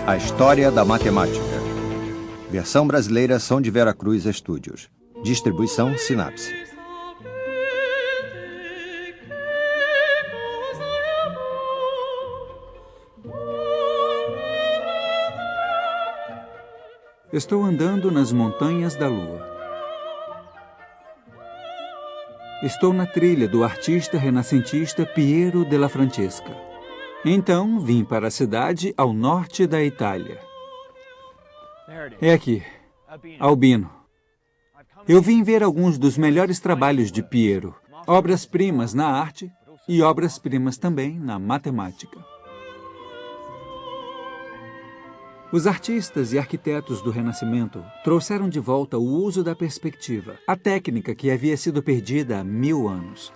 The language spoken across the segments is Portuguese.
A História da Matemática. Versão brasileira São de Vera Cruz Estúdios. Distribuição Sinapse. Estou andando nas montanhas da Lua. Estou na trilha do artista renascentista Piero della Francesca. Então, vim para a cidade ao norte da Itália. É aqui, Albino. Eu vim ver alguns dos melhores trabalhos de Piero, obras-primas na arte e obras-primas também na matemática. Os artistas e arquitetos do Renascimento trouxeram de volta o uso da perspectiva, a técnica que havia sido perdida há 1000 anos.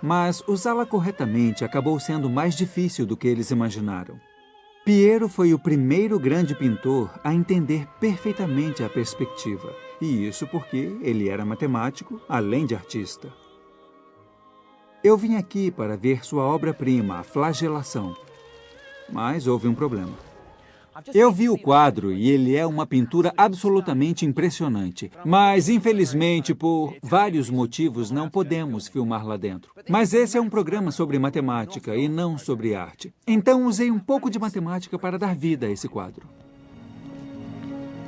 Mas usá-la corretamente acabou sendo mais difícil do que eles imaginaram. Piero foi o primeiro grande pintor a entender perfeitamente a perspectiva, e isso porque ele era matemático, além de artista. Eu vim aqui para ver sua obra-prima, a Flagelação, mas houve um problema. Eu vi o quadro e ele é uma pintura absolutamente impressionante. Mas, infelizmente, por vários motivos, não podemos filmar lá dentro. Mas esse é um programa sobre matemática e não sobre arte. Então, usei um pouco de matemática para dar vida a esse quadro.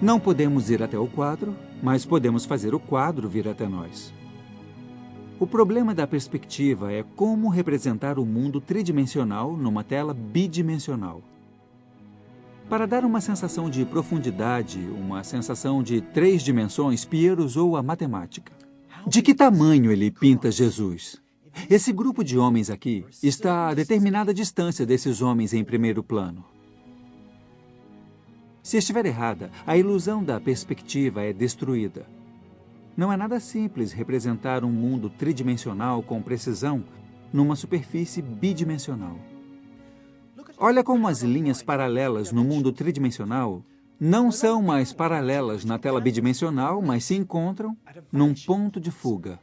Não podemos ir até o quadro, mas podemos fazer o quadro vir até nós. O problema da perspectiva é como representar o mundo tridimensional numa tela bidimensional. Para dar uma sensação de profundidade, uma sensação de 3 dimensões, Piero usou a matemática. De que tamanho ele pinta Jesus? Esse grupo de homens aqui está a determinada distância desses homens em primeiro plano. Se estiver errada, a ilusão da perspectiva é destruída. Não é nada simples representar um mundo tridimensional com precisão numa superfície bidimensional. Olha como as linhas paralelas no mundo tridimensional não são mais paralelas na tela bidimensional, mas se encontram num ponto de fuga.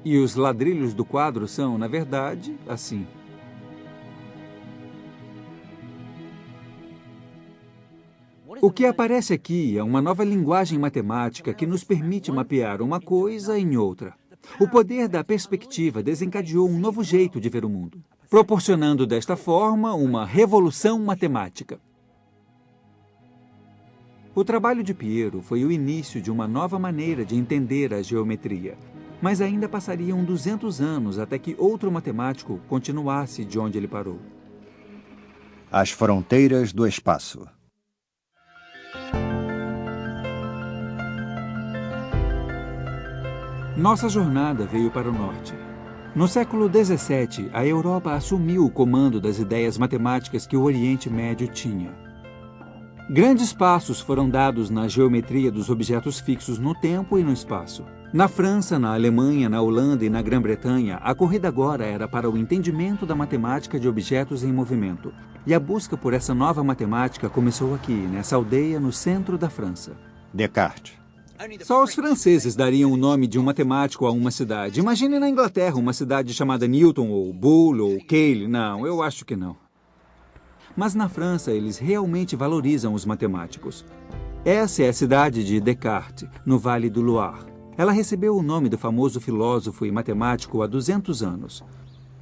E os ladrilhos do quadro são, na verdade, assim. O que aparece aqui é uma nova linguagem matemática que nos permite mapear uma coisa em outra. O poder da perspectiva desencadeou um novo jeito de ver o mundo, proporcionando desta forma uma revolução matemática. O trabalho de Piero foi o início de uma nova maneira de entender a geometria, mas ainda passariam 200 anos até que outro matemático continuasse de onde ele parou. As fronteiras do espaço. Nossa jornada veio para o norte. No século XVII, a Europa assumiu o comando das ideias matemáticas que o Oriente Médio tinha. Grandes passos foram dados na geometria dos objetos fixos no tempo e no espaço. Na França, na Alemanha, na Holanda e na Grã-Bretanha, a corrida agora era para o entendimento da matemática de objetos em movimento. E a busca por essa nova matemática começou aqui, nessa aldeia no centro da França. Descartes. Só os franceses dariam o nome de um matemático a uma cidade. Imagine na Inglaterra uma cidade chamada Newton, ou Boole, ou Cayley. Não, eu acho que não. Mas na França, eles realmente valorizam os matemáticos. Essa é a cidade de Descartes, no Vale do Loire. Ela recebeu o nome do famoso filósofo e matemático há 200 anos.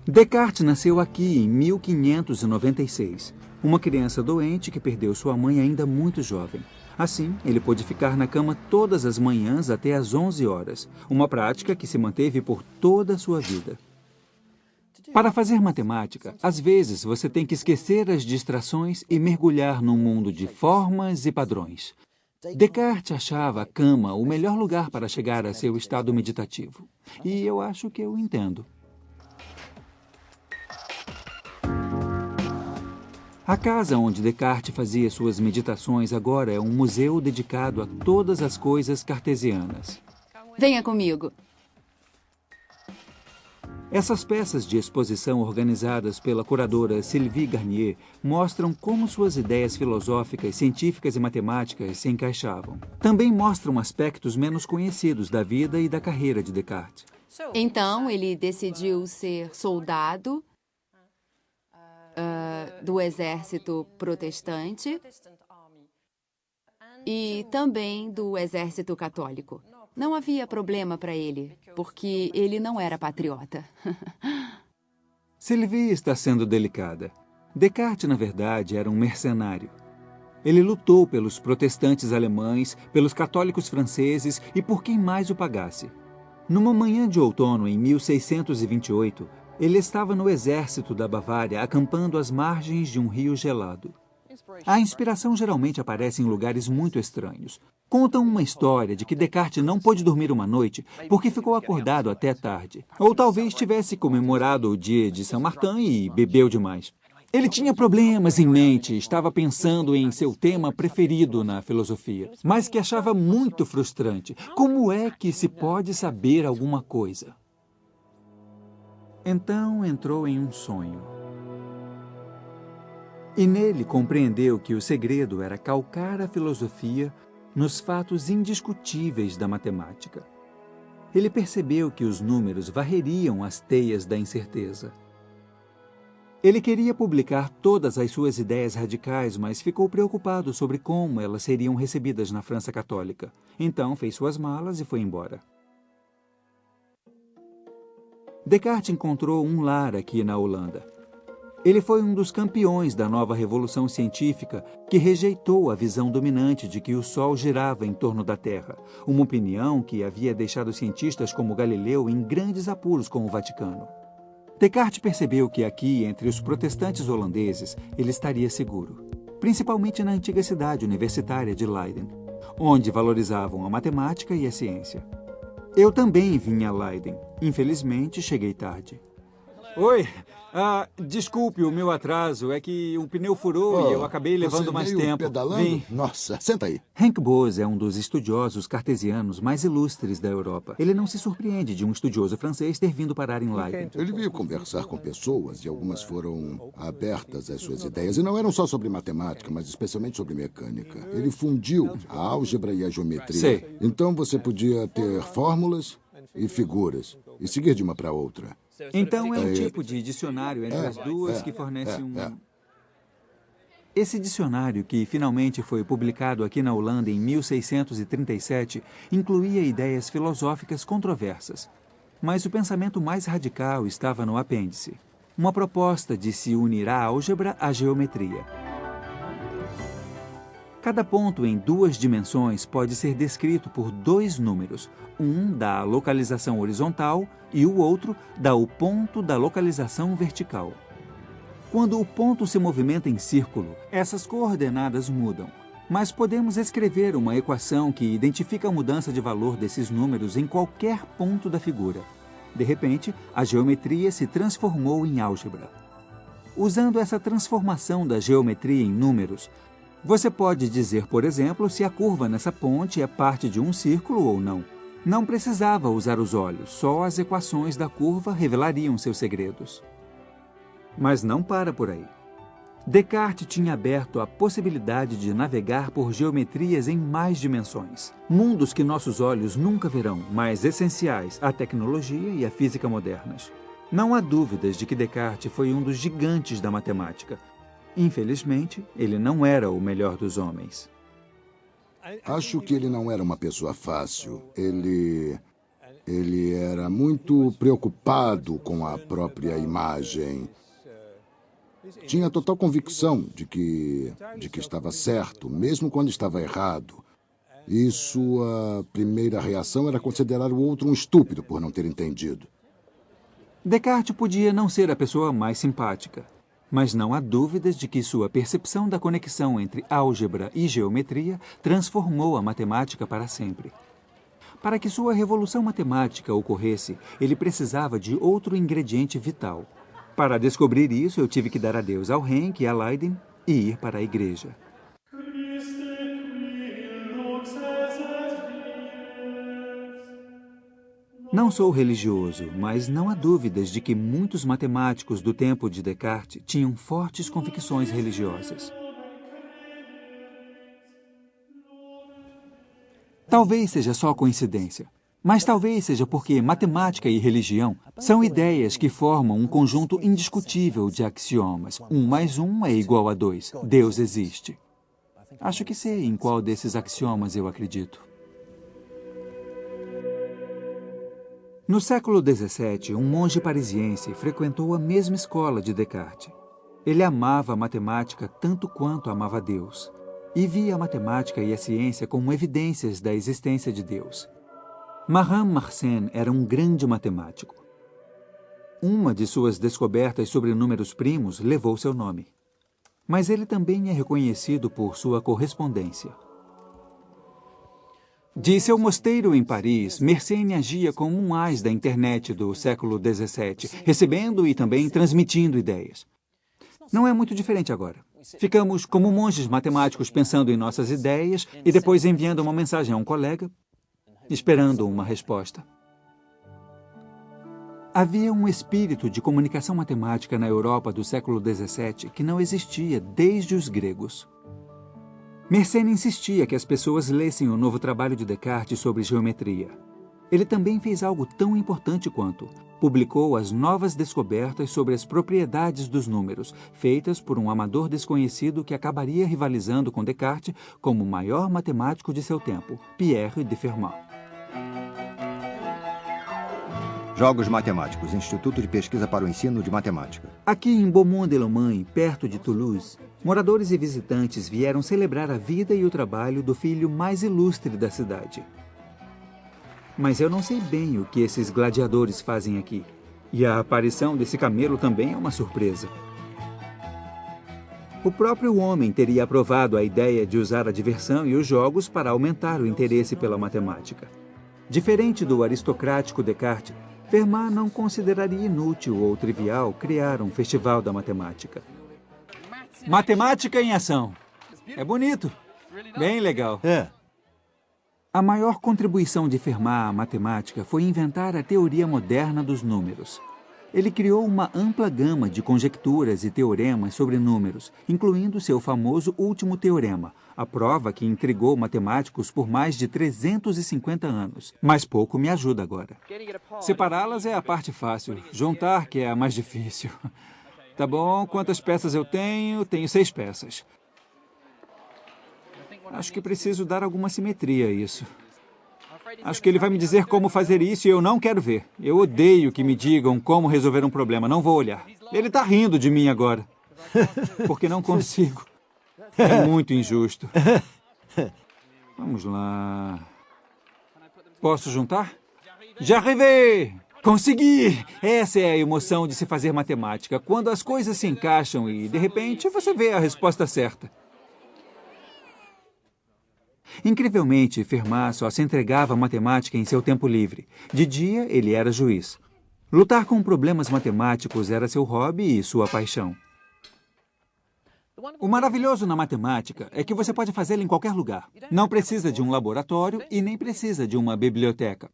Descartes nasceu aqui em 1596. Uma criança doente que perdeu sua mãe ainda muito jovem. Assim, ele pôde ficar na cama todas as manhãs até às 11 horas, uma prática que se manteve por toda a sua vida. Para fazer matemática, às vezes você tem que esquecer as distrações e mergulhar num mundo de formas e padrões. Descartes achava a cama o melhor lugar para chegar a seu estado meditativo. E eu acho que eu entendo. A casa onde Descartes fazia suas meditações agora é um museu dedicado a todas as coisas cartesianas. Venha comigo. Essas peças de exposição organizadas pela curadora Sylvie Garnier mostram como suas ideias filosóficas, científicas e matemáticas se encaixavam. Também mostram aspectos menos conhecidos da vida e da carreira de Descartes. Então, ele decidiu ser soldado do exército protestante e também do exército católico. Não havia problema para ele, porque ele não era patriota. Sylvie está sendo delicada. Descartes, na verdade, era um mercenário. Ele lutou pelos protestantes alemães, pelos católicos franceses e por quem mais o pagasse. Numa manhã de outono, em 1628, ele estava no exército da Bavária, acampando às margens de um rio gelado. A inspiração geralmente aparece em lugares muito estranhos. Contam uma história de que Descartes não pôde dormir uma noite porque ficou acordado até tarde. Ou talvez tivesse comemorado o dia de São Martin e bebeu demais. Ele tinha problemas em mente, estava pensando em seu tema preferido na filosofia, mas que achava muito frustrante. Como é que se pode saber alguma coisa? Então entrou em um sonho. E nele compreendeu que o segredo era calcar a filosofia nos fatos indiscutíveis da matemática. Ele percebeu que os números varreriam as teias da incerteza. Ele queria publicar todas as suas ideias radicais, mas ficou preocupado sobre como elas seriam recebidas na França Católica. Então fez suas malas e foi embora. Descartes encontrou um lar aqui na Holanda. Ele foi um dos campeões da nova revolução científica que rejeitou a visão dominante de que o Sol girava em torno da Terra, uma opinião que havia deixado cientistas como Galileu em grandes apuros com o Vaticano. Descartes percebeu que aqui, entre os protestantes holandeses, ele estaria seguro, principalmente na antiga cidade universitária de Leiden, onde valorizavam a matemática e a ciência. Eu também vim a Leiden. Infelizmente, cheguei tarde. Oi, desculpe o meu atraso, é que um pneu furou e eu acabei levando mais tempo. Pedalando? Vim. Nossa, senta aí. Henk Bose é um dos estudiosos cartesianos mais ilustres da Europa. Ele não se surpreende de um estudioso francês ter vindo parar em Leiden. Ele veio conversar com pessoas e algumas foram abertas às suas ideias. E não eram só sobre matemática, mas especialmente sobre mecânica. Ele fundiu a álgebra e a geometria. Sei. Então você podia ter fórmulas e figuras e seguir de uma para outra. Então é um tipo de dicionário entre as duas que fornece Esse dicionário, que finalmente foi publicado aqui na Holanda em 1637, incluía ideias filosóficas controversas. Mas o pensamento mais radical estava no apêndice. Uma proposta de se unir a álgebra à geometria. Cada ponto em duas dimensões pode ser descrito por dois números. Um dá a localização horizontal e o outro dá o ponto da localização vertical. Quando o ponto se movimenta em círculo, essas coordenadas mudam. Mas podemos escrever uma equação que identifica a mudança de valor desses números em qualquer ponto da figura. De repente, a geometria se transformou em álgebra. Usando essa transformação da geometria em números, você pode dizer, por exemplo, se a curva nessa ponte é parte de um círculo ou não. Não precisava usar os olhos, só as equações da curva revelariam seus segredos. Mas não para por aí. Descartes tinha aberto a possibilidade de navegar por geometrias em mais dimensões. Mundos que nossos olhos nunca verão, mas essenciais à tecnologia e à física modernas. Não há dúvidas de que Descartes foi um dos gigantes da matemática. Infelizmente, ele não era o melhor dos homens. Acho que ele não era uma pessoa fácil. Ele era muito preocupado com a própria imagem. Tinha total convicção de que estava certo, mesmo quando estava errado. E sua primeira reação era considerar o outro um estúpido por não ter entendido. Descartes podia não ser a pessoa mais simpática, mas não há dúvidas de que sua percepção da conexão entre álgebra e geometria transformou a matemática para sempre. Para que sua revolução matemática ocorresse, ele precisava de outro ingrediente vital. Para descobrir isso, eu tive que dar adeus ao Henk e a Leiden e ir para a igreja. Não sou religioso, mas não há dúvidas de que muitos matemáticos do tempo de Descartes tinham fortes convicções religiosas. Talvez seja só coincidência, Mas talvez seja porque matemática e religião são ideias que formam um conjunto indiscutível de axiomas. 1 mais 1 é igual a 2. Deus existe. Acho que sei em qual desses axiomas eu acredito. No século XVII, um monge parisiense frequentou a mesma escola de Descartes. Ele amava a matemática tanto quanto amava Deus, e via a matemática e a ciência como evidências da existência de Deus. Marin Mersenne era um grande matemático. Uma de suas descobertas sobre números primos levou seu nome. Mas ele também é reconhecido por sua correspondência. De seu mosteiro em Paris, Mersenne agia como um ás da internet do século XVII, recebendo e também transmitindo ideias. Não é muito diferente agora. Ficamos como monges matemáticos pensando em nossas ideias e depois enviando uma mensagem a um colega, esperando uma resposta. Havia um espírito de comunicação matemática na Europa do século XVII que não existia desde os gregos. Mersenne insistia que as pessoas lessem o novo trabalho de Descartes sobre geometria. Ele também fez algo tão importante quanto publicou as novas descobertas sobre as propriedades dos números, feitas por um amador desconhecido que acabaria rivalizando com Descartes como o maior matemático de seu tempo, Pierre de Fermat. Jogos Matemáticos, Instituto de Pesquisa para o Ensino de Matemática. Aqui em Beaumont-de-Lomagne, perto de Toulouse, moradores e visitantes vieram celebrar a vida e o trabalho do filho mais ilustre da cidade. Mas eu não sei bem o que esses gladiadores fazem aqui. E a aparição desse camelo também é uma surpresa. O próprio homem teria aprovado a ideia de usar a diversão e os jogos para aumentar o interesse pela matemática. Diferente do aristocrático Descartes, Fermat não consideraria inútil ou trivial criar um festival da matemática. Matemática em ação. É bonito. Bem legal. A maior contribuição de Fermat à matemática foi inventar a teoria moderna dos números. Ele criou uma ampla gama de conjecturas e teoremas sobre números, incluindo seu famoso último teorema, a prova que intrigou matemáticos por mais de 350 anos. Mas pouco me ajuda agora. Separá-las é a parte fácil, juntar que é a mais difícil. Tá bom, quantas peças eu tenho? Tenho 6 peças. Acho que preciso dar alguma simetria a isso. Acho que ele vai me dizer como fazer isso e eu não quero ver. Eu odeio que me digam como resolver um problema. Não vou olhar. Ele está rindo de mim agora. Porque não consigo. É muito injusto. Vamos lá. Posso juntar? Já arrivei! Consegui! Essa é a emoção de se fazer matemática. Quando as coisas se encaixam e, de repente, você vê a resposta certa. Incrivelmente, Fermat só se entregava à matemática em seu tempo livre. De dia, ele era juiz. Lutar com problemas matemáticos era seu hobby e sua paixão. O maravilhoso na matemática é que você pode fazê-la em qualquer lugar. Não precisa de um laboratório e nem precisa de uma biblioteca.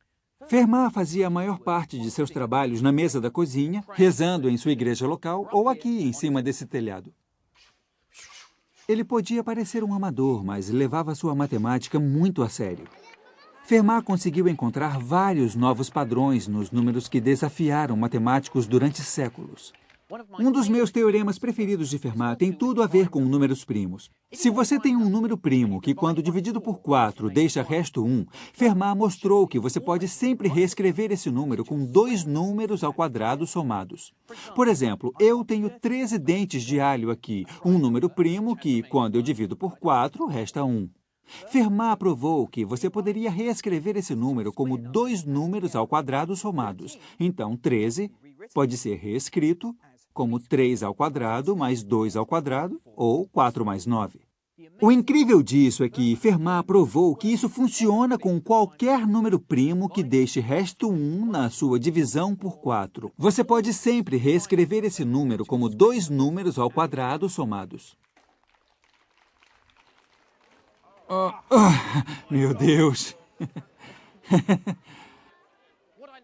Fermat fazia a maior parte de seus trabalhos na mesa da cozinha, rezando em sua igreja local ou aqui em cima desse telhado. Ele podia parecer um amador, mas levava sua matemática muito a sério. Fermat conseguiu encontrar vários novos padrões nos números que desafiaram matemáticos durante séculos. Um dos meus teoremas preferidos de Fermat tem tudo a ver com números primos. Se você tem um número primo que, quando dividido por 4, deixa resto 1, Fermat mostrou que você pode sempre reescrever esse número com 2 números ao quadrado somados. Por exemplo, eu tenho 13 dentes de alho aqui, um número primo que, quando eu divido por 4, resta 1. Fermat provou que você poderia reescrever esse número como 2 números ao quadrado somados. Então, 13 pode ser reescrito como 3 ao quadrado mais 2 ao quadrado, ou 4 mais 9. O incrível disso é que Fermat provou que isso funciona com qualquer número primo que deixe resto 1 na sua divisão por 4. Você pode sempre reescrever esse número como 2 números ao quadrado somados. Meu Deus!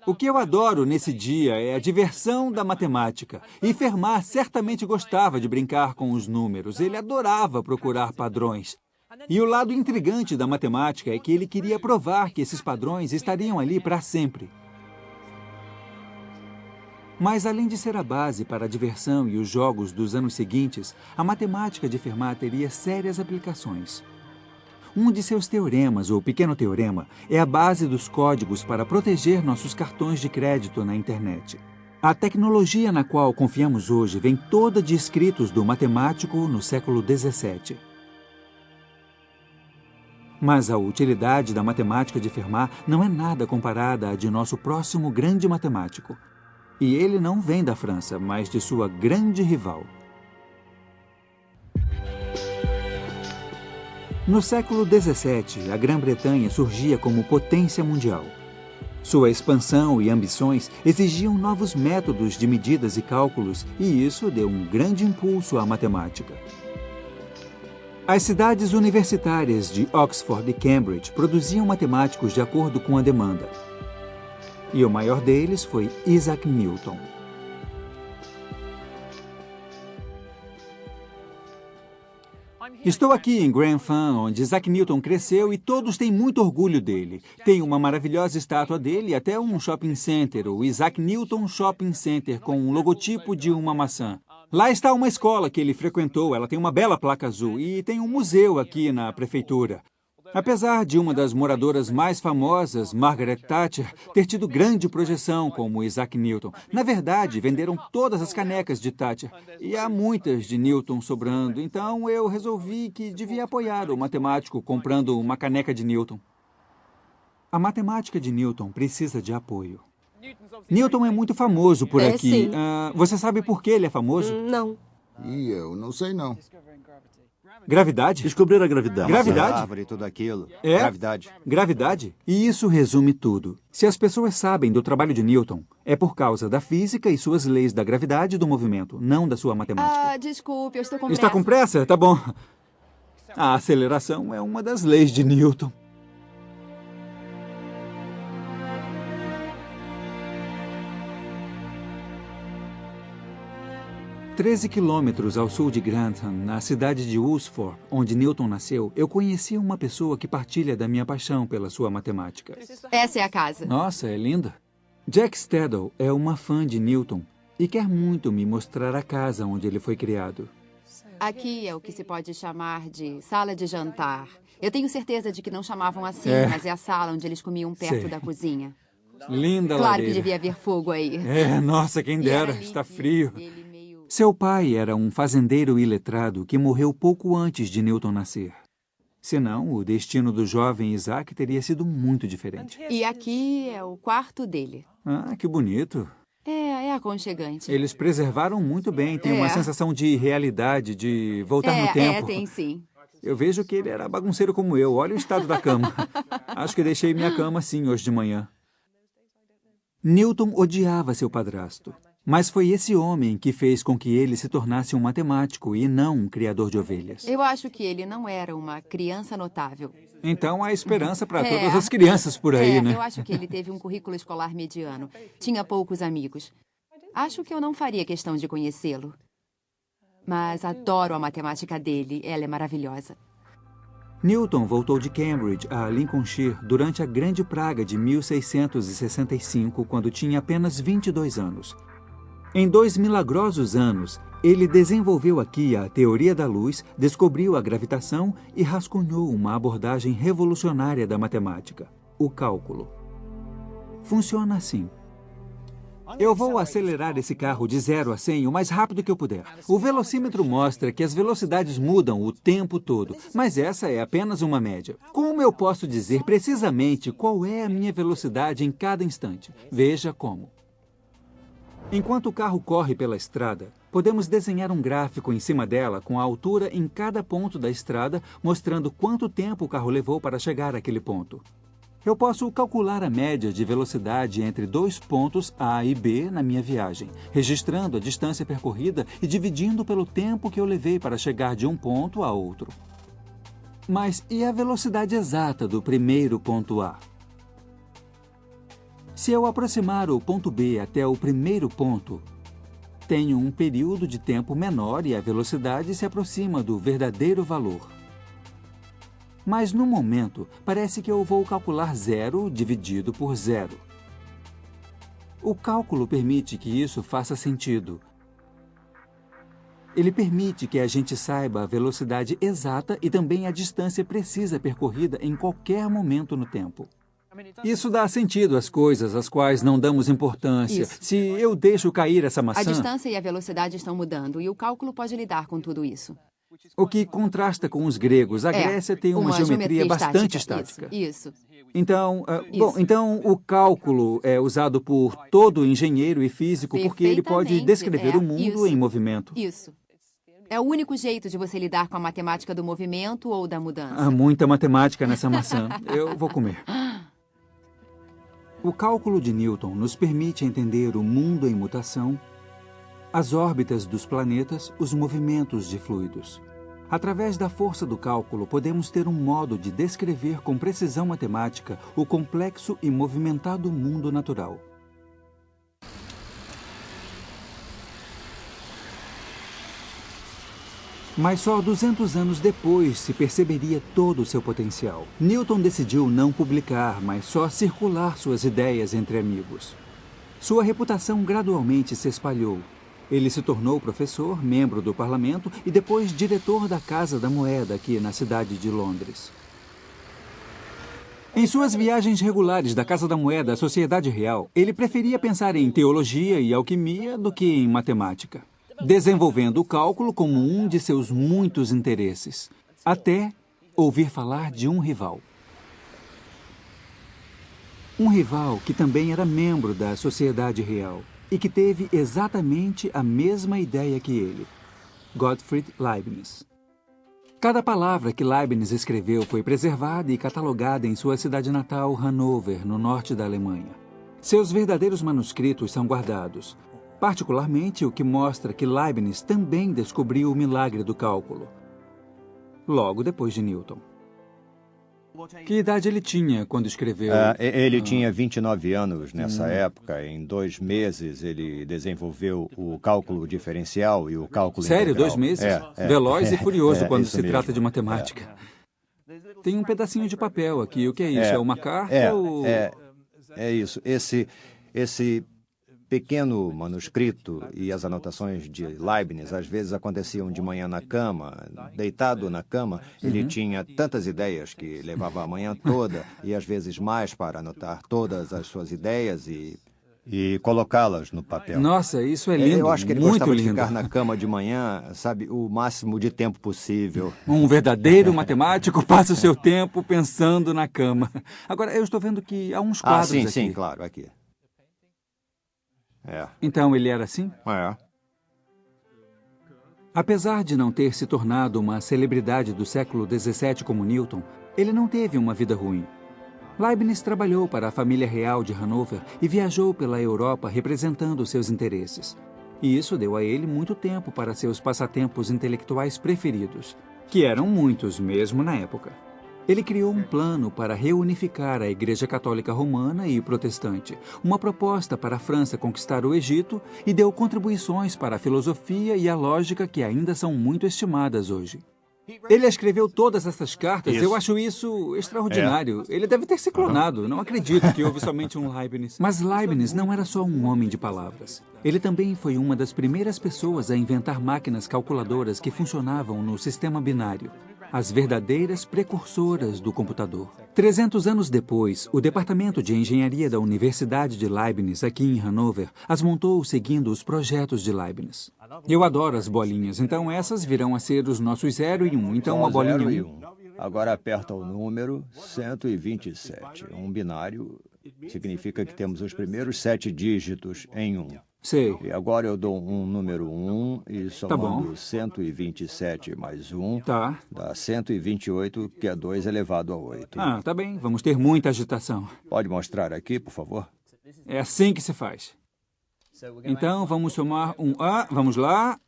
O que eu adoro nesse dia é a diversão da matemática. E Fermat certamente gostava de brincar com os números. Ele adorava procurar padrões. E o lado intrigante da matemática é que ele queria provar que esses padrões estariam ali para sempre. Mas, além de ser a base para a diversão e os jogos dos anos seguintes, a matemática de Fermat teria sérias aplicações. Um de seus teoremas, o Pequeno Teorema, é a base dos códigos para proteger nossos cartões de crédito na internet. A tecnologia na qual confiamos hoje vem toda de escritos do matemático no século XVII. Mas a utilidade da matemática de Fermat não é nada comparada à de nosso próximo grande matemático. E ele não vem da França, mas de sua grande rival. No século XVII, a Grã-Bretanha surgia como potência mundial. Sua expansão e ambições exigiam novos métodos de medidas e cálculos, e isso deu um grande impulso à matemática. As cidades universitárias de Oxford e Cambridge produziam matemáticos de acordo com a demanda. E o maior deles foi Isaac Newton. Estou aqui em Grantham, onde Isaac Newton cresceu e todos têm muito orgulho dele. Tem uma maravilhosa estátua dele e até um shopping center, o Isaac Newton Shopping Center, com um logotipo de uma maçã. Lá está uma escola que ele frequentou, ela tem uma bela placa azul e tem um museu aqui na prefeitura. Apesar de uma das moradoras mais famosas, Margaret Thatcher, ter tido grande projeção como Isaac Newton, na verdade, venderam todas as canecas de Thatcher e há muitas de Newton sobrando, então eu resolvi que devia apoiar o matemático comprando uma caneca de Newton. A matemática de Newton precisa de apoio. Newton é muito famoso por aqui. Você sabe por que ele é famoso? Não. E eu não sei não. Gravidade? Descobrir a gravidade. Gravidade? Árvore e tudo aquilo. É? Gravidade. Gravidade? E isso resume tudo. Se as pessoas sabem do trabalho de Newton, é por causa da física e suas leis da gravidade e do movimento, não da sua matemática. Desculpe, eu estou com Está pressa. com pressa? Tá bom. A aceleração é uma das leis de Newton. "13 quilômetros ao sul de Grantham, na cidade de Wulsford, onde Newton nasceu, eu conheci uma pessoa que partilha da minha paixão pela sua matemática. Essa é a casa. Nossa, é linda. Jack Stedall é uma fã de Newton e quer muito me mostrar a casa onde ele foi criado. Aqui é o que se pode chamar de sala de jantar. Eu tenho certeza de que não chamavam assim, mas é a sala onde eles comiam perto Sei. da cozinha. Linda Claro lareira. que devia haver fogo aí. Nossa, quem E era dera, ali está que frio. ele meio... Seu pai era um fazendeiro iletrado que morreu pouco antes de Newton nascer. Senão, o destino do jovem Isaac teria sido muito diferente. E aqui é o quarto dele. Ah, que bonito. É aconchegante. Eles preservaram muito bem, tem uma sensação de realidade, de voltar no tempo. Tem sim. Eu vejo que ele era bagunceiro como eu. Olha o estado da cama. Acho que deixei minha cama assim hoje de manhã. Newton odiava seu padrasto, mas foi esse homem que fez com que ele se tornasse um matemático e não um criador de ovelhas. Eu acho que ele não era uma criança notável. Então há esperança para todas as crianças por aí, né? Eu acho que ele teve um currículo escolar mediano. Tinha poucos amigos. Acho que eu não faria questão de conhecê-lo. Mas adoro a matemática dele. Ela é maravilhosa. Newton voltou de Cambridge a Lincolnshire durante a Grande Praga de 1665, quando tinha apenas 22 anos. Em 2 milagrosos anos, ele desenvolveu aqui a teoria da luz, descobriu a gravitação e rascunhou uma abordagem revolucionária da matemática, o cálculo. Funciona assim. Eu vou acelerar esse carro de 0 a 100 o mais rápido que eu puder. O velocímetro mostra que as velocidades mudam o tempo todo, mas essa é apenas uma média. Como eu posso dizer precisamente qual é a minha velocidade em cada instante? Veja como. Enquanto o carro corre pela estrada, podemos desenhar um gráfico em cima dela com a altura em cada ponto da estrada, mostrando quanto tempo o carro levou para chegar àquele ponto. Eu posso calcular a média de velocidade entre 2 pontos A e B na minha viagem, registrando a distância percorrida e dividindo pelo tempo que eu levei para chegar de um ponto a outro. Mas e a velocidade exata do primeiro ponto A? Se eu aproximar o ponto B até o primeiro ponto, tenho um período de tempo menor e a velocidade se aproxima do verdadeiro valor. Mas, no momento, parece que eu vou calcular 0 dividido por 0. O cálculo permite que isso faça sentido. Ele permite que a gente saiba a velocidade exata e também a distância precisa percorrida em qualquer momento no tempo. Isso dá sentido às coisas às quais não damos importância. Isso. Se eu deixo cair essa maçã... A distância e a velocidade estão mudando e o cálculo pode lidar com tudo isso. O que contrasta com os gregos. A Grécia tem uma geometria bastante estática. Isso. Então, então o cálculo é usado por todo engenheiro e físico porque ele pode descrever o mundo em movimento. Isso. É o único jeito de você lidar com a matemática do movimento ou da mudança. Há muita matemática nessa maçã. Eu vou comer. O cálculo de Newton nos permite entender o mundo em mutação, as órbitas dos planetas, os movimentos de fluidos. Através da força do cálculo, podemos ter um modo de descrever com precisão matemática o complexo e movimentado mundo natural. Mas só 200 anos depois se perceberia todo o seu potencial. Newton decidiu não publicar, mas só circular suas ideias entre amigos. Sua reputação gradualmente se espalhou. Ele se tornou professor, membro do parlamento e depois diretor da Casa da Moeda aqui na cidade de Londres. Em suas viagens regulares da Casa da Moeda à Sociedade Real, ele preferia pensar em teologia e alquimia do que em matemática, desenvolvendo o cálculo como um de seus muitos interesses, até ouvir falar de um rival. Um rival que também era membro da Sociedade Real e que teve exatamente a mesma ideia que ele, Gottfried Leibniz. Cada palavra que Leibniz escreveu foi preservada e catalogada em sua cidade natal, Hannover, no norte da Alemanha. Seus verdadeiros manuscritos são guardados, particularmente o que mostra que Leibniz também descobriu o milagre do cálculo, logo depois de Newton. Que idade ele tinha quando escreveu? Ele tinha 29 anos nessa época. Em 2 meses, ele desenvolveu o cálculo diferencial e o cálculo Sério? integral. 2 meses? Veloz e furioso quando se mesmo. trata de matemática. Tem um pedacinho de papel aqui. O que é isso? É uma carta ou... É isso. Esse pequeno manuscrito e as anotações de Leibniz às vezes aconteciam de manhã na cama, deitado na cama. Ele tinha tantas ideias que levava a manhã toda e às vezes mais para anotar todas as suas ideias e colocá-las no papel. Nossa, isso é lindo. Eu acho que ele muito gostava lindo. de ficar na cama de manhã, sabe, o máximo de tempo possível. Um verdadeiro matemático passa o seu tempo pensando na cama. Agora, eu estou vendo que há uns quadros aqui. Sim, claro, aqui. Então ele era assim? Apesar de não ter se tornado uma celebridade do século XVII como Newton, ele não teve uma vida ruim. Leibniz trabalhou para a família real de Hannover e viajou pela Europa representando seus interesses. E isso deu a ele muito tempo para seus passatempos intelectuais preferidos, que eram muitos mesmo na época. Ele criou um plano para reunificar a Igreja Católica Romana e Protestante, uma proposta para a França conquistar o Egito e deu contribuições para a filosofia e a lógica que ainda são muito estimadas hoje. Ele escreveu todas essas cartas. Eu acho isso extraordinário. Ele deve ter se clonado. Não acredito que houve somente um Leibniz. Mas Leibniz não era só um homem de palavras. Ele também foi uma das primeiras pessoas a inventar máquinas calculadoras que funcionavam no sistema binário, as verdadeiras precursoras do computador. 300 anos depois, o Departamento de Engenharia da Universidade de Leibniz, aqui em Hannover, as montou seguindo os projetos de Leibniz. Eu adoro as bolinhas, então essas virão a ser os nossos 0 e 1. Então uma bolinha 0 e 1. Agora aperta o número 127. Um binário significa que temos os primeiros 7 dígitos em 1. Sei. E agora eu dou um número 1 e somando 127 mais 1 Tá. dá 128, que é 2 elevado a 8. Tá bem. Vamos ter muita agitação. Pode mostrar aqui, por favor? É assim que se faz. Então, vamos somar um A. Vamos lá.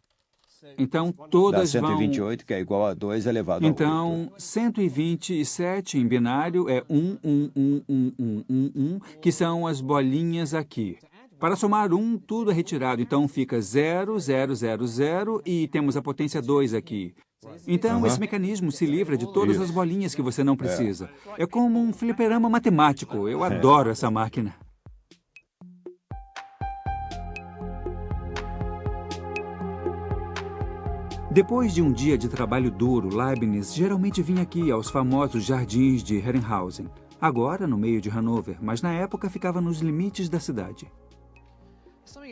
Então, todas dá vão... 128, que é igual a 2 elevado a 8. Então, 127 em binário é 1, 1, 1, 1, 1, 1, 1, que são as bolinhas aqui. Para somar 1, tudo é retirado. Então, fica 0, 0, 0, 0 e temos a potência 2 aqui. Então, esse mecanismo se livra de todas as bolinhas que você não precisa. É como um fliperama matemático. Eu adoro essa máquina. Depois de um dia de trabalho duro, Leibniz geralmente vinha aqui aos famosos jardins de Herrenhausen. Agora no meio de Hanover, mas na época ficava nos limites da cidade.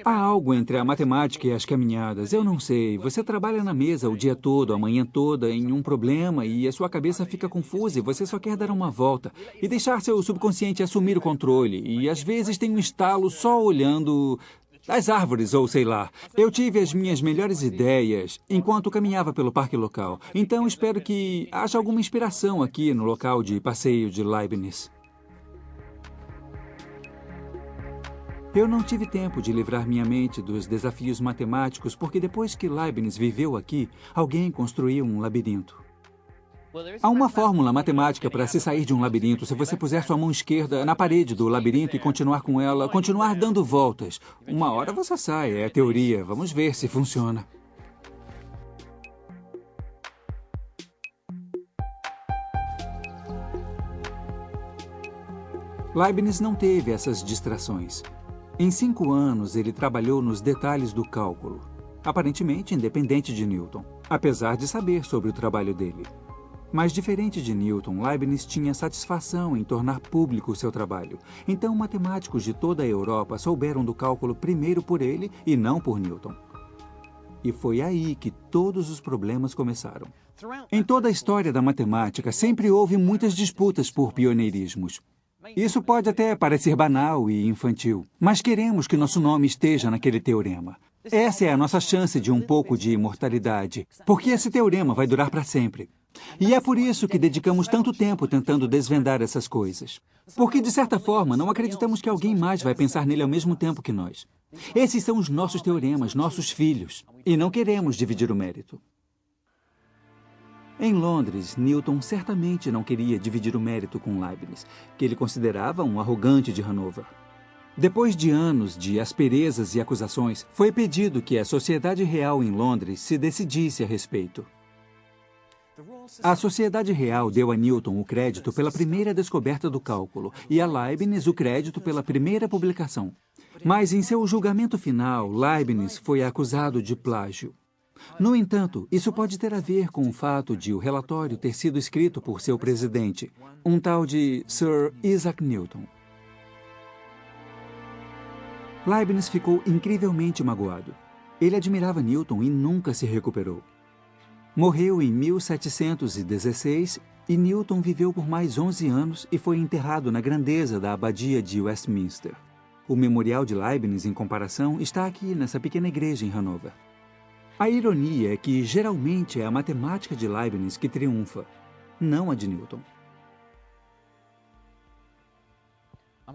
Há algo entre a matemática e as caminhadas, eu não sei. Você trabalha na mesa o dia todo, a manhã toda, em um problema e a sua cabeça fica confusa e você só quer dar uma volta e deixar seu subconsciente assumir o controle. E às vezes tem um estalo só olhando as árvores, ou sei lá. Eu tive as minhas melhores ideias enquanto caminhava pelo parque local. Então espero que haja alguma inspiração aqui no local de passeio de Leibniz. Eu não tive tempo de livrar minha mente dos desafios matemáticos porque depois que Leibniz viveu aqui, alguém construiu um labirinto. Há uma fórmula matemática para se sair de um labirinto se você puser sua mão esquerda na parede do labirinto e continuar com ela, continuar dando voltas. Uma hora você sai, é a teoria. Vamos ver se funciona. Leibniz não teve essas distrações. Em 5 anos, ele trabalhou nos detalhes do cálculo, aparentemente independente de Newton, apesar de saber sobre o trabalho dele. Mas diferente de Newton, Leibniz tinha satisfação em tornar público o seu trabalho. Então, matemáticos de toda a Europa souberam do cálculo primeiro por ele e não por Newton. E foi aí que todos os problemas começaram. Em toda a história da matemática, sempre houve muitas disputas por pioneirismos. Isso pode até parecer banal e infantil, mas queremos que nosso nome esteja naquele teorema. Essa é a nossa chance de um pouco de imortalidade, porque esse teorema vai durar para sempre. E é por isso que dedicamos tanto tempo tentando desvendar essas coisas. Porque, de certa forma, não acreditamos que alguém mais vai pensar nele ao mesmo tempo que nós. Esses são os nossos teoremas, nossos filhos, e não queremos dividir o mérito. Em Londres, Newton certamente não queria dividir o mérito com Leibniz, que ele considerava um arrogante de Hanover. Depois de anos de asperezas e acusações, foi pedido que a Sociedade Real em Londres se decidisse a respeito. A Sociedade Real deu a Newton o crédito pela primeira descoberta do cálculo e a Leibniz o crédito pela primeira publicação. Mas em seu julgamento final, Leibniz foi acusado de plágio. No entanto, isso pode ter a ver com o fato de o relatório ter sido escrito por seu presidente, um tal de Sir Isaac Newton. Leibniz ficou incrivelmente magoado. Ele admirava Newton e nunca se recuperou. Morreu em 1716 e Newton viveu por mais 11 anos e foi enterrado na grandeza da abadia de Westminster. O memorial de Leibniz, em comparação, está aqui nessa pequena igreja em Hanover. A ironia é que geralmente é a matemática de Leibniz que triunfa, não a de Newton.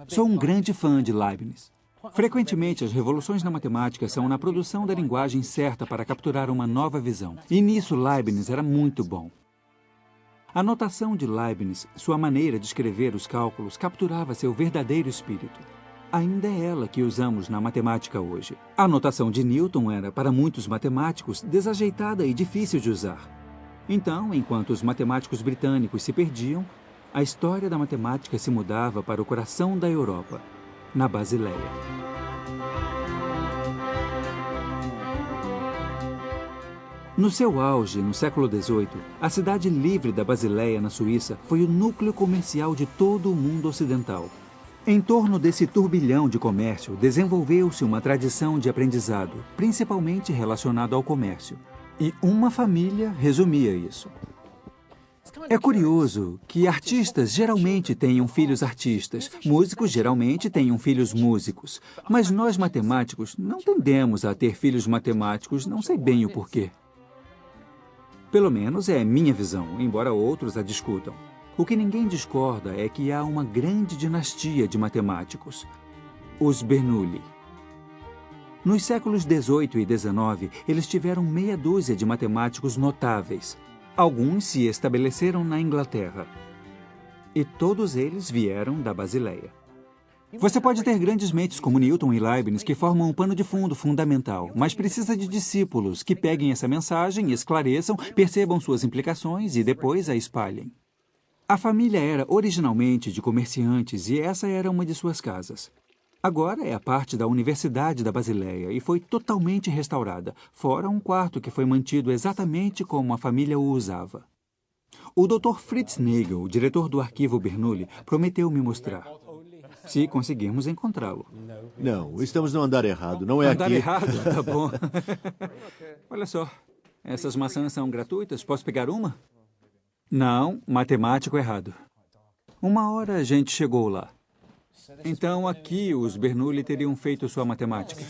Sou um grande fã de Leibniz. Frequentemente, as revoluções na matemática são na produção da linguagem certa para capturar uma nova visão. E nisso Leibniz era muito bom. A notação de Leibniz, sua maneira de escrever os cálculos, capturava seu verdadeiro espírito. Ainda é ela que usamos na matemática hoje. A notação de Newton era, para muitos matemáticos, desajeitada e difícil de usar. Então, enquanto os matemáticos britânicos se perdiam, a história da matemática se mudava para o coração da Europa, na Basileia. No seu auge, no século XVIII, a cidade livre da Basileia, na Suíça, foi o núcleo comercial de todo o mundo ocidental. Em torno desse turbilhão de comércio, desenvolveu-se uma tradição de aprendizado, principalmente relacionado ao comércio. E uma família resumia isso. É curioso que artistas geralmente tenham filhos artistas, músicos geralmente tenham filhos músicos, mas nós matemáticos não tendemos a ter filhos matemáticos, não sei bem o porquê. Pelo menos é minha visão, embora outros a discutam. O que ninguém discorda é que há uma grande dinastia de matemáticos, os Bernoulli. Nos séculos XVIII e XIX, eles tiveram meia dúzia de matemáticos notáveis. Alguns se estabeleceram na Inglaterra. E todos eles vieram da Basileia. Você pode ter grandes mentes como Newton e Leibniz que formam um pano de fundo fundamental, mas precisa de discípulos que peguem essa mensagem, esclareçam, percebam suas implicações e depois a espalhem. A família era originalmente de comerciantes e essa era uma de suas casas. Agora é a parte da Universidade da Basileia e foi totalmente restaurada, fora um quarto que foi mantido exatamente como a família o usava. O Dr. Fritz Nagel, diretor do arquivo Bernoulli, prometeu me mostrar. Se conseguirmos encontrá-lo. Não, estamos no andar errado, não é Andar aqui. errado? Tá bom. Olha só, essas maçãs são gratuitas, posso pegar uma? Não, matemático errado. Uma hora a gente chegou lá. Então aqui os Bernoulli teriam feito sua matemática.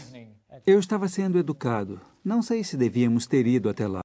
Eu estava sendo educado. Não sei se devíamos ter ido até lá.